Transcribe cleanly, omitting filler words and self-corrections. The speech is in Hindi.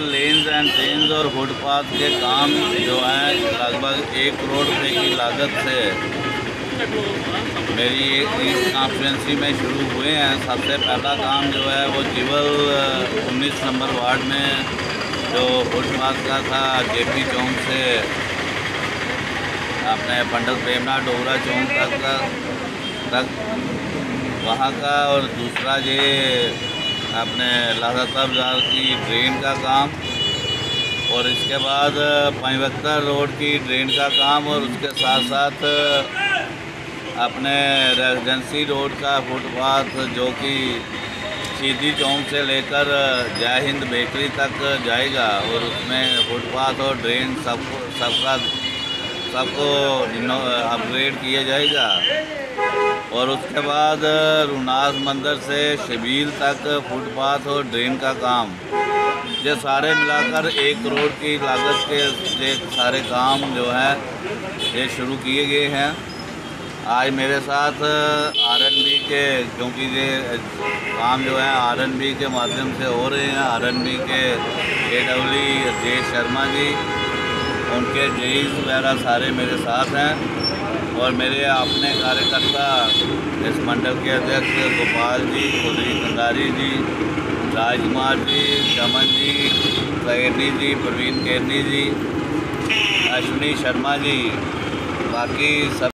लेन्स एंड ट्रेन्स और फुटपाथ के काम जो हैं लगभग 1 करोड़ रुपए की लागत से मेरी इस कॉन्स्टिट्यूंसी में शुरू हुए हैं। सबसे पहला काम जो है वो जीवल 19 नंबर वार्ड में जो फुटपाथ का था, जेपी चौक से अपने पंडित प्रेमनाथ डोगरा चौक तक वहाँ का, और दूसरा ये अपने लाहौर बाज़ार की ड्रेन का काम, और इसके बाद पंचवक्ता रोड की ड्रेन का काम, और उसके साथ साथ अपने रेजिडेंसी रोड का फुटपाथ जो कि सीधी चौक से लेकर जय हिंद बेकरी तक जाएगा, और उसमें फुटपाथ और ड्रेन सबको अपग्रेड किया जाएगा। और उसके बाद रुनास मंदिर से शबील तक फुटपाथ और ड्रेन का काम, ये सारे मिलाकर 1 करोड़ की लागत के सारे काम जो है ये शुरू किए गए हैं। आज मेरे साथ आरएनबी के, क्योंकि ये काम जो है आरएनबी के माध्यम से हो रहे हैं, आरएनबी के AWE राजेश शर्मा जी, उनके जेईस वगैरह सारे मेरे साथ हैं, और मेरे अपने कार्यकर्ता इस मंडल के अध्यक्ष गोपाल जी, खुदरी कंदारी जी, राजकुमार जी, चमन जी, केरनी जी, प्रवीण केरनी जी, अश्विनी शर्मा जी, बाकी सब